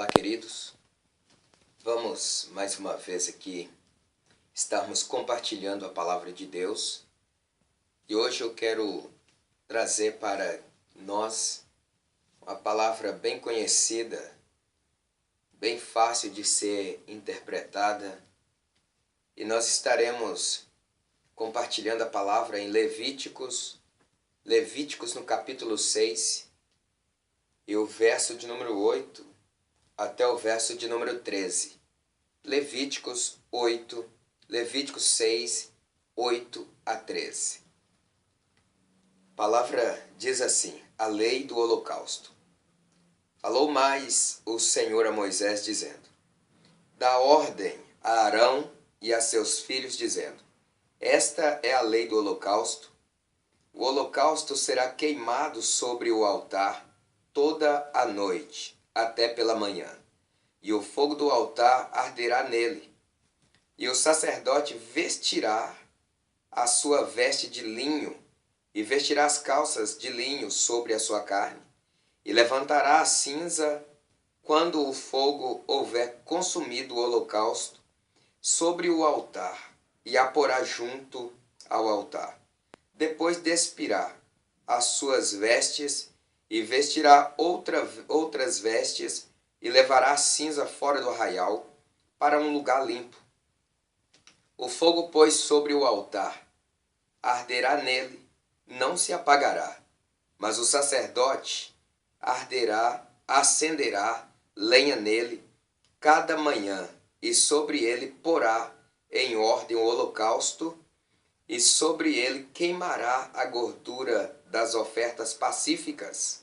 Olá, queridos. Vamos mais uma vez aqui estarmos compartilhando a palavra de Deus. E hoje eu quero trazer para nós uma palavra bem conhecida, bem fácil de ser interpretada. E nós estaremos compartilhando a palavra em Levíticos no capítulo 6, e o verso de número 8 até o verso de número 13. Levíticos 6, 8 a 13. A palavra diz assim: a lei do holocausto. Falou mais o Senhor a Moisés, dizendo: dá ordem a Arão e a seus filhos, dizendo: esta é a lei do holocausto. O holocausto será queimado sobre o altar toda a noite, até pela manhã, e o fogo do altar arderá nele. E o sacerdote vestirá a sua veste de linho, e vestirá as calças de linho sobre a sua carne, e levantará a cinza quando o fogo houver consumido o holocausto sobre o altar, e a porá junto ao altar. Depois despirá as suas vestes, e vestirá outras vestes, e levará a cinza fora do arraial, para um lugar limpo. O fogo, pois, sobre o altar arderá nele, não se apagará, mas o sacerdote acenderá lenha nele cada manhã, e sobre ele porá em ordem o holocausto, e sobre ele queimará a gordura das ofertas pacíficas.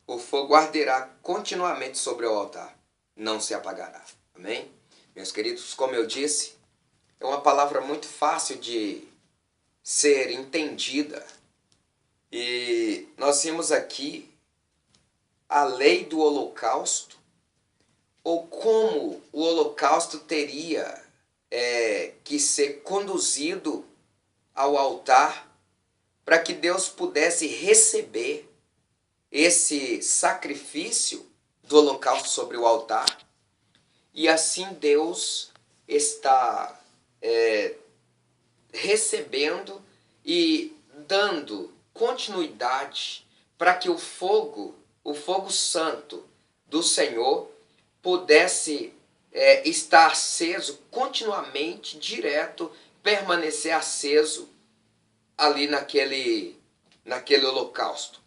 O fogo arderá continuamente sobre o altar, não se apagará. Amém? Meus queridos, como eu disse, é uma palavra muito fácil de ser entendida. E nós vimos aqui a lei do holocausto, ou como o holocausto teria que ser conduzido ao altar para que Deus pudesse receber esse sacrifício do holocausto sobre o altar. E assim Deus está recebendo e dando continuidade para que o fogo santo do Senhor pudesse estar aceso continuamente, direto, permanecer aceso ali naquele holocausto.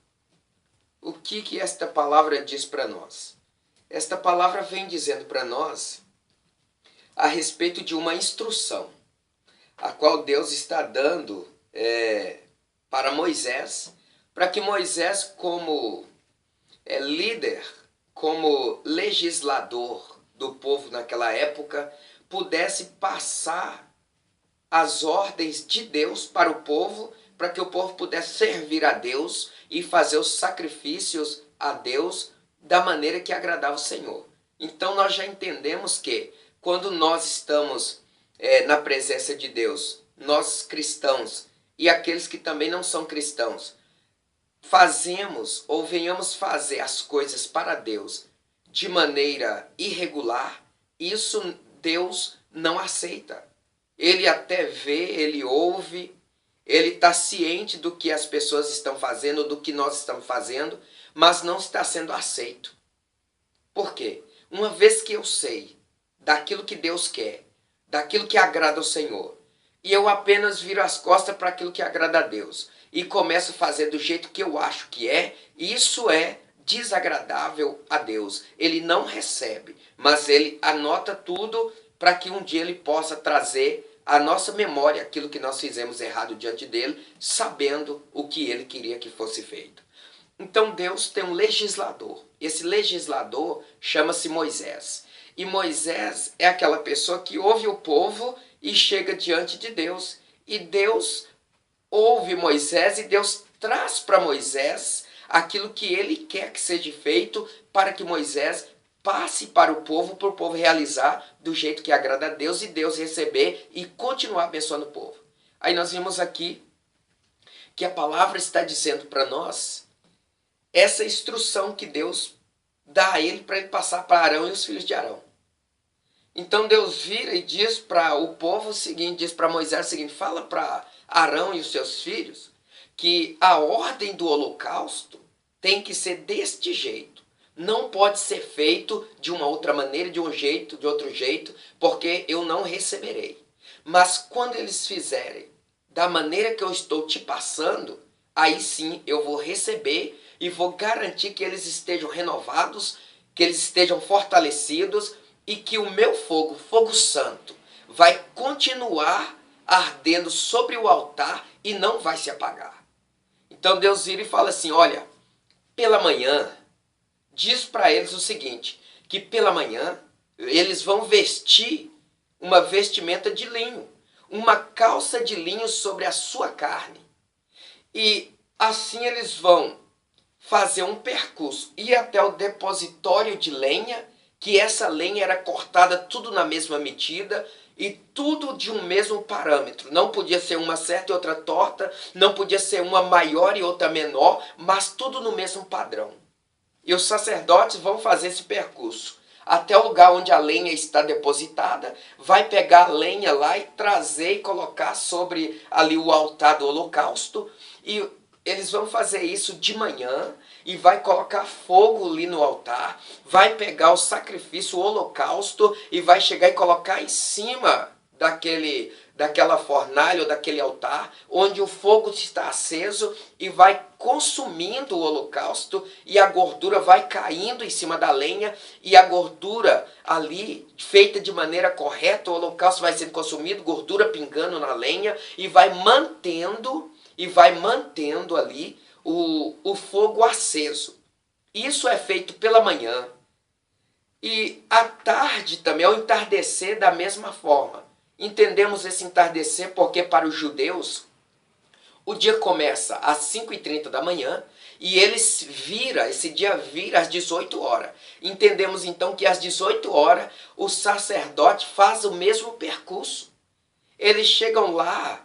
O que esta palavra diz para nós? Esta palavra vem dizendo para nós a respeito de uma instrução, a qual Deus está dando para Moisés, para que Moisés, como líder, como legislador do povo naquela época, pudesse passar as ordens de Deus para o povo, para que o povo pudesse servir a Deus e fazer os sacrifícios a Deus da maneira que agradava o Senhor. Então nós já entendemos que quando nós estamos na presença de Deus, nós cristãos e aqueles que também não são cristãos, fazemos ou venhamos fazer as coisas para Deus de maneira irregular, isso Deus não aceita. Ele até vê, ele ouve, ele está ciente do que as pessoas estão fazendo, do que nós estamos fazendo, mas não está sendo aceito. Por quê? Uma vez que eu sei daquilo que Deus quer, daquilo que agrada ao Senhor, e eu apenas viro as costas para aquilo que agrada a Deus, e começo a fazer do jeito que eu acho que isso é desagradável a Deus. Ele não recebe, mas ele anota tudo para que um dia ele possa trazer à nossa memória aquilo que nós fizemos errado diante dele, sabendo o que ele queria que fosse feito. Então Deus tem um legislador. Esse legislador chama-se Moisés. E Moisés é aquela pessoa que ouve o povo e chega diante de Deus. E Deus ouve Moisés e Deus traz para Moisés aquilo que ele quer que seja feito para que Moisés passe para o povo realizar do jeito que agrada a Deus e Deus receber e continuar abençoando o povo. Aí nós vimos aqui que a palavra está dizendo para nós essa instrução que Deus dá a ele para ele passar para Arão e os filhos de Arão. Então Deus vira e diz para o povo o seguinte, diz para Moisés o seguinte, fala para Arão e os seus filhos que a ordem do holocausto tem que ser deste jeito. Não pode ser feito de uma outra maneira, de um jeito, de outro jeito, porque eu não receberei. Mas quando eles fizerem da maneira que eu estou te passando, aí sim eu vou receber e vou garantir que eles estejam renovados, que eles estejam fortalecidos e que o meu fogo, fogo santo, vai continuar ardendo sobre o altar e não vai se apagar. Então Deus vira e fala assim, olha, pela manhã, diz para eles o seguinte, que pela manhã eles vão vestir uma vestimenta de linho, uma calça de linho sobre a sua carne. E assim eles vão fazer um percurso, ir até o depositório de lenha, que essa lenha era cortada tudo na mesma medida e tudo de um mesmo parâmetro. Não podia ser uma certa e outra torta, não podia ser uma maior e outra menor, mas tudo no mesmo padrão. E os sacerdotes vão fazer esse percurso até o lugar onde a lenha está depositada, vai pegar a lenha lá e trazer e colocar sobre ali o altar do holocausto, e eles vão fazer isso de manhã e vai colocar fogo ali no altar, vai pegar o sacrifício, o holocausto e vai chegar e colocar em cima daquela fornalha ou daquele altar, onde o fogo está aceso e vai consumindo o holocausto e a gordura vai caindo em cima da lenha e a gordura ali, feita de maneira correta, o holocausto vai sendo consumido, gordura pingando na lenha e vai mantendo ali o fogo aceso. Isso é feito pela manhã. E à tarde também, ao entardecer, da mesma forma. Entendemos esse entardecer porque para os judeus o dia começa às 5h30 da manhã e esse dia vira às 18 horas. Entendemos então que às 18 horas o sacerdote faz o mesmo percurso. Eles chegam lá,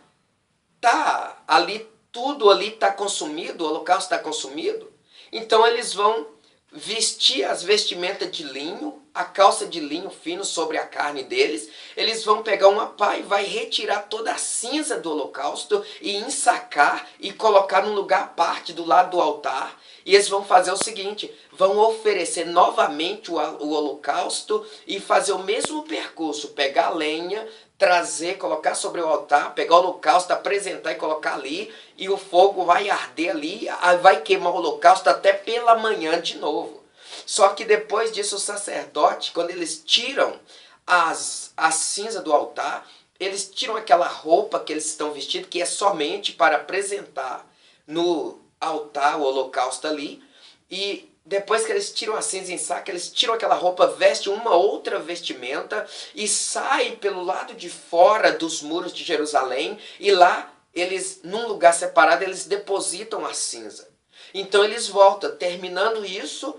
tudo ali está consumido, o holocausto está consumido. Então eles vão vestir as vestimentas de linho, a calça de linho fino sobre a carne deles. Eles vão pegar uma pá e vai retirar toda a cinza do holocausto e ensacar e colocar num lugar à parte do lado do altar. E eles vão fazer o seguinte, vão oferecer novamente o holocausto e fazer o mesmo percurso, pegar a lenha, trazer, colocar sobre o altar, pegar o holocausto, apresentar e colocar ali, e o fogo vai arder ali, vai queimar o holocausto até pela manhã de novo. Só que depois disso o sacerdote, quando eles tiram a cinza do altar, eles tiram aquela roupa que eles estão vestindo, que é somente para apresentar no altar o holocausto ali, e depois que eles tiram a cinza em saco, eles tiram aquela roupa, vestem uma outra vestimenta e saem pelo lado de fora dos muros de Jerusalém e lá eles, num lugar separado, eles depositam a cinza. Então eles voltam, terminando isso,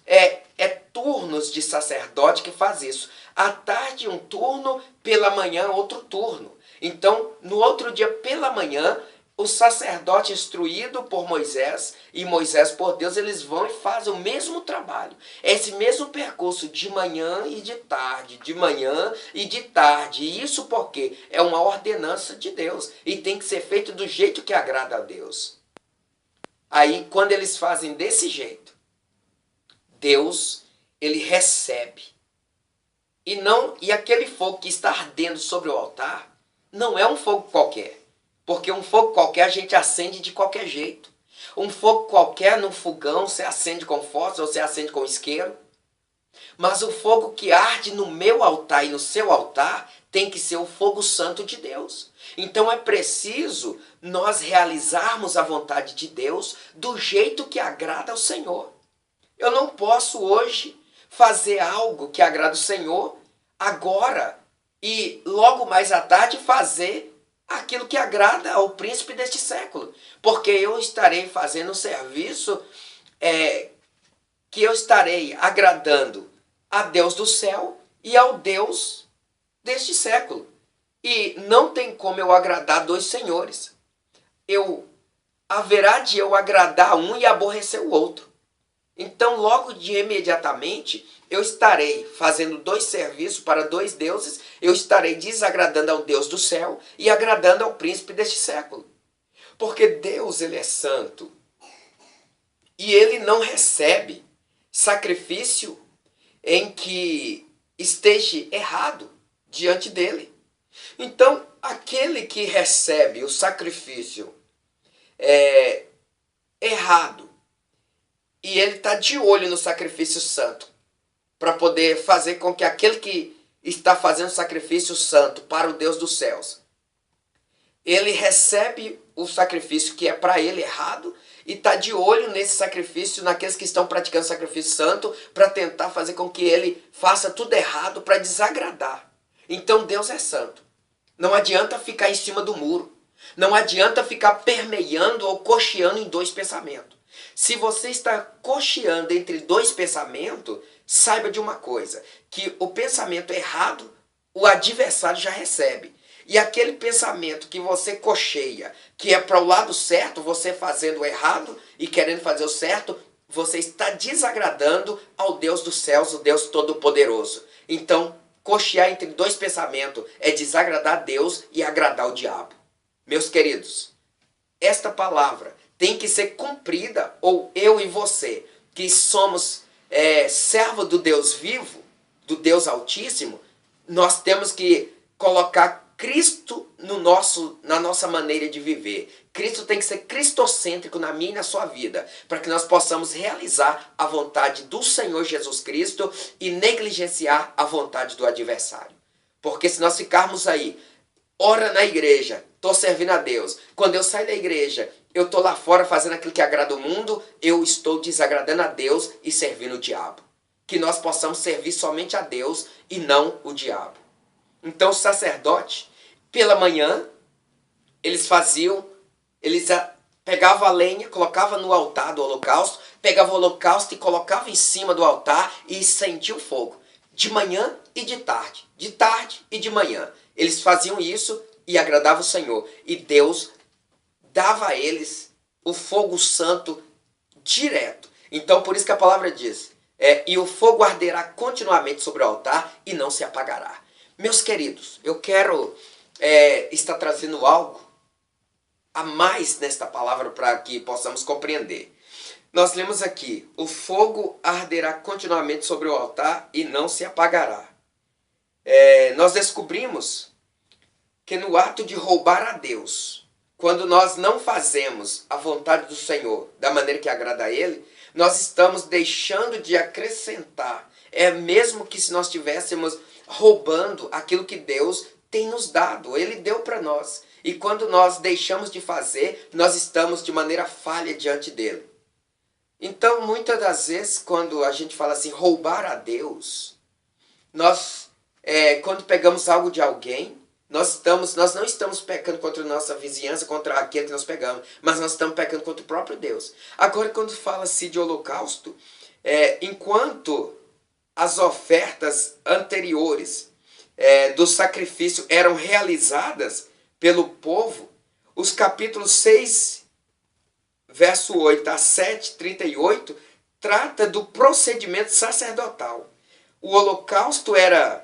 é turnos de sacerdote que faz isso. À tarde um turno, pela manhã outro turno. Então no outro dia pela manhã, o sacerdote instruído por Moisés e Moisés por Deus, eles vão e fazem o mesmo trabalho. Esse mesmo percurso de manhã e de tarde, de manhã e de tarde. E isso porque é uma ordenança de Deus e tem que ser feito do jeito que agrada a Deus. Aí, quando eles fazem desse jeito, Deus, ele recebe. E aquele fogo que está ardendo sobre o altar não é um fogo qualquer. Porque um fogo qualquer a gente acende de qualquer jeito. Um fogo qualquer no fogão você acende com fósforo ou você acende com isqueiro. Mas o fogo que arde no meu altar e no seu altar tem que ser o fogo santo de Deus. Então é preciso nós realizarmos a vontade de Deus do jeito que agrada ao Senhor. Eu não posso hoje fazer algo que agrada ao Senhor agora e logo mais à tarde fazer aquilo que agrada ao príncipe deste século. Porque eu estarei fazendo um serviço que eu estarei agradando a Deus do céu e ao Deus deste século. E não tem como eu agradar dois senhores. Haverá de eu agradar um e aborrecer o outro. Então, logo de imediatamente, eu estarei fazendo dois serviços para dois deuses, eu estarei desagradando ao Deus do céu e agradando ao príncipe deste século. Porque Deus, ele é santo e ele não recebe sacrifício em que esteja errado diante dele. Então, aquele que recebe o sacrifício errado e ele está de olho no sacrifício santo para poder fazer com que aquele que está fazendo sacrifício santo para o Deus dos céus, ele recebe o sacrifício que é para ele errado e está de olho nesse sacrifício, naqueles que estão praticando sacrifício santo, para tentar fazer com que ele faça tudo errado para desagradar. Então Deus é santo. Não adianta ficar em cima do muro. Não adianta ficar permeando ou cocheando em dois pensamentos. Se você está cocheando entre dois pensamentos, saiba de uma coisa, que o pensamento errado, o adversário já recebe. E aquele pensamento que você cocheia, que é para o lado certo, você fazendo o errado e querendo fazer o certo, você está desagradando ao Deus dos céus, o Deus Todo-Poderoso. Então, cochear entre dois pensamentos é desagradar a Deus e agradar o diabo. Meus queridos, esta palavra tem que ser cumprida, ou eu e você, que somos servo do Deus vivo, do Deus Altíssimo, nós temos que colocar Cristo na nossa maneira de viver. Cristo tem que ser cristocêntrico na minha e na sua vida, para que nós possamos realizar a vontade do Senhor Jesus Cristo e negligenciar a vontade do adversário. Porque se nós ficarmos aí, ora na igreja, estou servindo a Deus. Quando eu saio da igreja, eu estou lá fora fazendo aquilo que agrada o mundo, eu estou desagradando a Deus e servindo o diabo. Que nós possamos servir somente a Deus e não o diabo. Então o sacerdote, pela manhã, eles pegavam a lenha, colocavam no altar do holocausto, pegavam o holocausto e colocavam em cima do altar e acendiam o fogo. De manhã e de tarde e de manhã. Eles faziam isso e agradavam o Senhor. E Deus dava a eles o fogo santo direto. Então por isso que a palavra diz, e o fogo arderá continuamente sobre o altar e não se apagará. Meus queridos, eu quero estar trazendo algo a mais nesta palavra para que possamos compreender. Nós lemos aqui, o fogo arderá continuamente sobre o altar e não se apagará. Nós descobrimos que no ato de roubar a Deus, quando nós não fazemos a vontade do Senhor da maneira que agrada a Ele, nós estamos deixando de acrescentar. É mesmo que se nós estivéssemos roubando aquilo que Deus tem nos dado, Ele deu para nós. E quando nós deixamos de fazer, nós estamos de maneira falha diante dEle. Então, muitas das vezes, quando a gente fala assim, roubar a Deus, nós, quando pegamos algo de alguém, nós não estamos pecando contra a nossa vizinhança, contra aquele que nós pegamos, mas nós estamos pecando contra o próprio Deus. Agora, quando fala-se de holocausto, enquanto as ofertas anteriores do sacrifício eram realizadas pelo povo, os capítulos 6, verso 8 a 7, 38, trata do procedimento sacerdotal. O holocausto era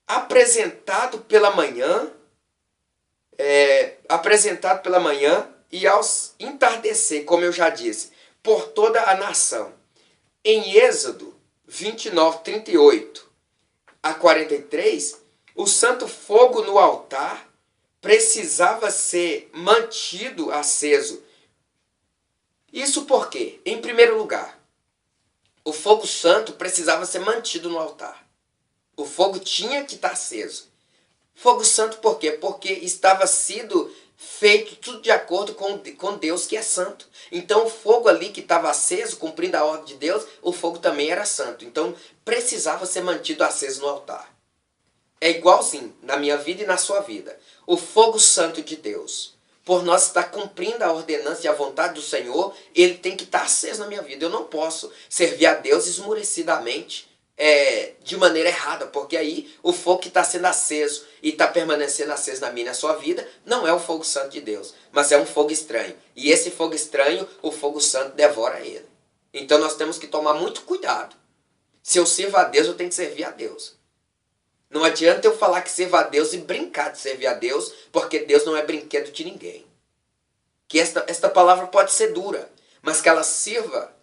apresentado pela manhã e ao entardecer, como eu já disse, por toda a nação. Em Êxodo 29, 38 a 43, o santo fogo no altar precisava ser mantido aceso. Isso porque, em primeiro lugar, o fogo santo precisava ser mantido no altar. O fogo tinha que estar aceso. Fogo santo por quê? Porque estava sido feito tudo de acordo com Deus, que é santo. Então o fogo ali que estava aceso, cumprindo a ordem de Deus, o fogo também era santo. Então precisava ser mantido aceso no altar. É igualzinho na minha vida e na sua vida. O fogo santo de Deus, por nós estar cumprindo a ordenança e a vontade do Senhor, ele tem que estar aceso na minha vida. Eu não posso servir a Deus esmorecidamente, de maneira errada, porque aí o fogo que está sendo aceso e está permanecendo aceso na minha e na sua vida não é o fogo santo de Deus, mas é um fogo estranho. E esse fogo estranho, o fogo santo devora ele. Então nós temos que tomar muito cuidado. Se eu sirvo a Deus, eu tenho que servir a Deus. Não adianta eu falar que sirvo a Deus e brincar de servir a Deus, porque Deus não é brinquedo de ninguém. Que esta palavra pode ser dura, mas que ela sirva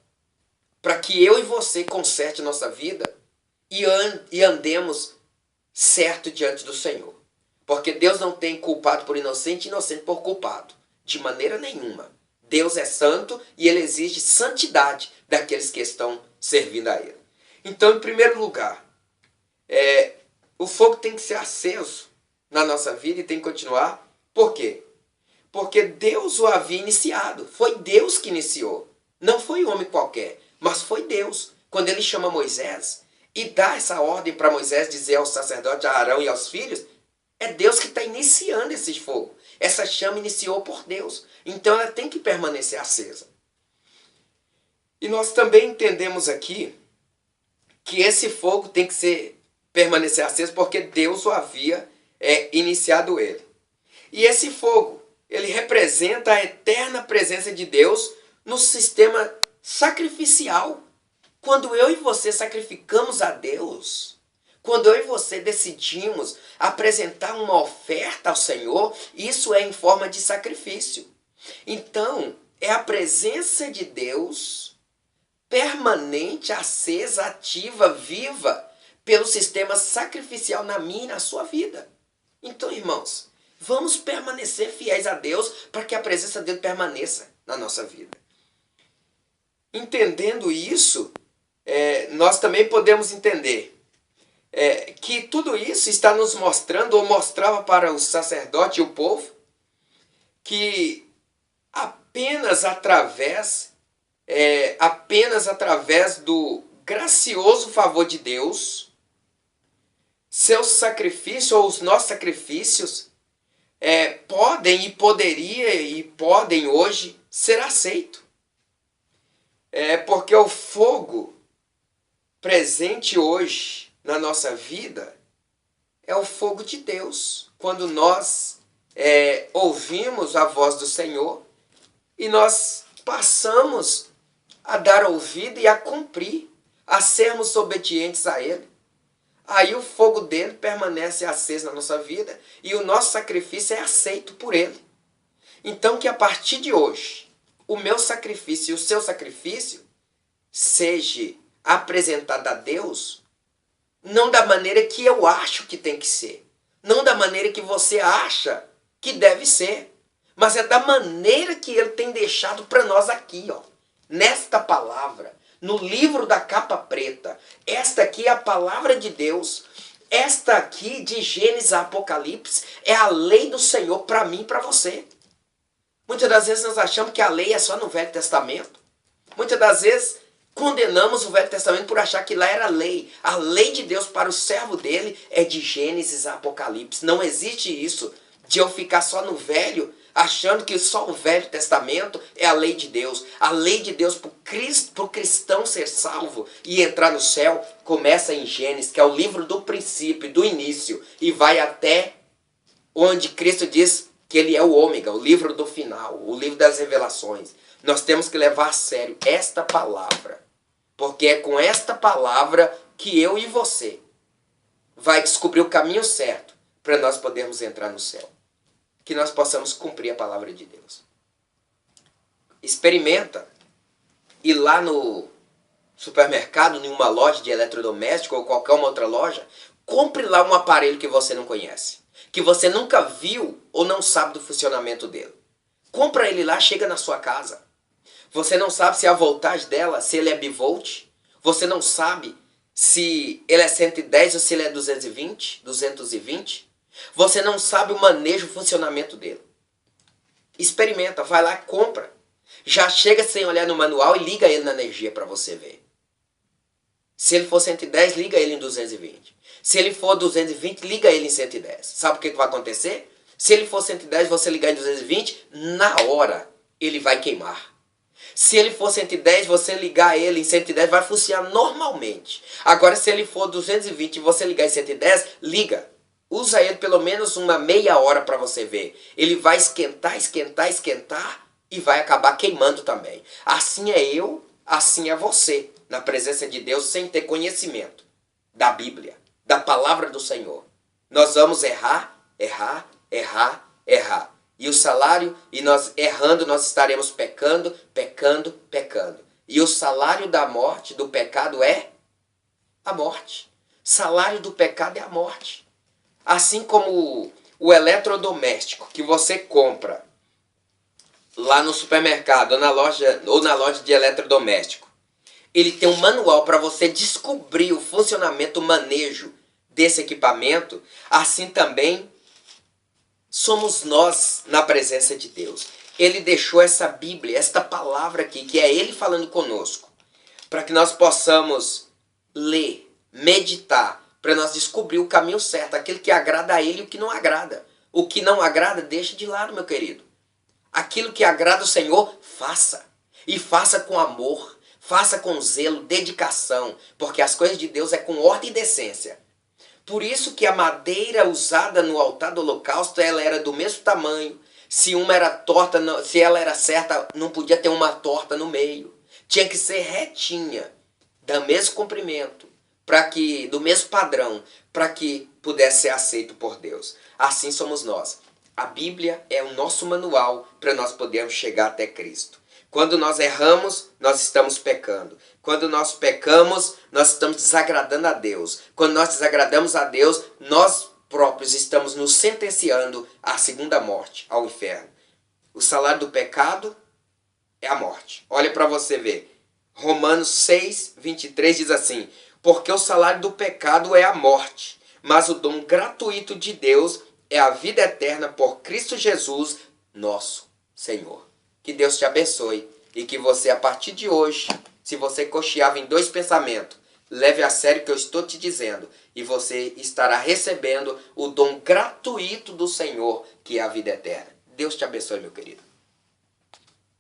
para que eu e você conserte nossa vida e andemos certo diante do Senhor. Porque Deus não tem culpado por inocente e inocente por culpado. De maneira nenhuma. Deus é santo e Ele exige santidade daqueles que estão servindo a Ele. Então, em primeiro lugar, o fogo tem que ser aceso na nossa vida e tem que continuar. Por quê? Porque Deus o havia iniciado. Foi Deus que iniciou. Não foi um homem qualquer, mas foi Deus. Quando Ele chama Moisés e dá essa ordem para Moisés dizer ao sacerdote, a Arão e aos filhos, é Deus que está iniciando esse fogo. Essa chama iniciou por Deus. Então ela tem que permanecer acesa. E nós também entendemos aqui que esse fogo tem que permanecer aceso porque Deus o havia iniciado ele. E esse fogo, ele representa a eterna presença de Deus no sistema sacrificial. Quando eu e você sacrificamos a Deus, quando eu e você decidimos apresentar uma oferta ao Senhor, isso é em forma de sacrifício. Então, é a presença de Deus permanente, acesa, ativa, viva, pelo sistema sacrificial na minha e na sua vida. Então, irmãos, vamos permanecer fiéis a Deus para que a presença dele permaneça na nossa vida. Entendendo isso, nós também podemos entender que tudo isso está nos mostrando, ou mostrava para o sacerdote e o povo, que apenas através do gracioso favor de Deus, seus sacrifícios ou os nossos sacrifícios podem hoje ser aceitos. Porque o fogo presente hoje na nossa vida é o fogo de Deus. Quando nós ouvimos a voz do Senhor e nós passamos a dar ouvido e a cumprir, a sermos obedientes a Ele. Aí o fogo dele permanece aceso na nossa vida e o nosso sacrifício é aceito por Ele. Então que a partir de hoje, o meu sacrifício e o seu sacrifício seja apresentado a Deus, não da maneira que eu acho que tem que ser, não da maneira que você acha que deve ser, mas é da maneira que Ele tem deixado para nós aqui, ó, nesta palavra, no livro da capa preta. Esta aqui é a palavra de Deus. Esta aqui, de Gênesis a Apocalipse, é a lei do Senhor para mim e para você. Muitas das vezes nós achamos que a lei é só no Velho Testamento. Muitas das vezes condenamos o Velho Testamento por achar que lá era lei. A lei de Deus para o servo dele é de Gênesis a Apocalipse. Não existe isso de eu ficar só no Velho, achando que só o Velho Testamento é a lei de Deus. A lei de Deus para o cristão ser salvo e entrar no céu começa em Gênesis, que é o livro do princípio, do início, e vai até onde Cristo diz que Ele é o ômega, o livro do final, o livro das revelações. Nós temos que levar a sério esta palavra, porque é com esta palavra que eu e você vai descobrir o caminho certo para nós podermos entrar no céu. Que nós possamos cumprir a palavra de Deus. Experimenta ir lá no supermercado, em uma loja de eletrodoméstico ou qualquer uma outra loja, compre lá um aparelho que você não conhece, que você nunca viu ou não sabe do funcionamento dele. Compra ele lá, chega na sua casa. Você não sabe se a voltagem dela, se ele é bivolt. Você não sabe se ele é 110 ou se ele é 220. Você não sabe o manejo, o funcionamento dele. Experimenta, vai lá, compra. Já chega sem olhar no manual e liga ele na energia para você ver. Se ele for 110, liga ele em 220. Se ele for 220, liga ele em 110. Sabe o que vai acontecer? Se ele for 110, você ligar em 220, na hora ele vai queimar. Se ele for 110, você ligar ele em 110, vai funcionar normalmente. Agora, se ele for 220 e você ligar em 110, liga. Usa ele pelo menos uma meia hora para você ver. Ele vai esquentar e vai acabar queimando também. Assim é eu, assim é você na presença de Deus sem ter conhecimento da Bíblia, da palavra do Senhor. Nós vamos errar, errar, errar, errar. E o salário, e nós errando, nós estaremos pecando, pecando, pecando. E o salário da morte, do pecado é a morte. Salário do pecado é a morte. Assim como o eletrodoméstico que você compra lá no supermercado ou na loja de eletrodoméstico, ele tem um manual para você descobrir o funcionamento, o manejo desse equipamento. Assim também somos nós na presença de Deus. Ele deixou essa Bíblia, esta palavra aqui, que é Ele falando conosco, para que nós possamos ler, meditar, para nós descobrir o caminho certo, aquele que agrada a Ele e o que não agrada. O que não agrada, deixa de lado, meu querido. Aquilo que agrada o Senhor, faça. E faça com amor, faça com zelo, dedicação, porque as coisas de Deus é com ordem e decência. Por isso que a madeira usada no altar do holocausto, ela era do mesmo tamanho. Se uma era torta, se ela era certa, não podia ter uma torta no meio. Tinha que ser retinha, do mesmo comprimento, do mesmo padrão, para que pudesse ser aceito por Deus. Assim somos nós. A Bíblia é o nosso manual para nós podermos chegar até Cristo. Quando nós erramos, nós estamos pecando. Quando nós pecamos, nós estamos desagradando a Deus. Quando nós desagradamos a Deus, nós próprios estamos nos sentenciando à segunda morte, ao inferno. O salário do pecado é a morte. Olha para você ver. Romanos 6, 23 diz assim: porque o salário do pecado é a morte, mas o dom gratuito de Deus é a vida eterna por Cristo Jesus, nosso Senhor. Que Deus te abençoe e que você, a partir de hoje, se você cocheava em dois pensamentos, leve a sério o que eu estou te dizendo e você estará recebendo o dom gratuito do Senhor, que é a vida eterna. Deus te abençoe, meu querido.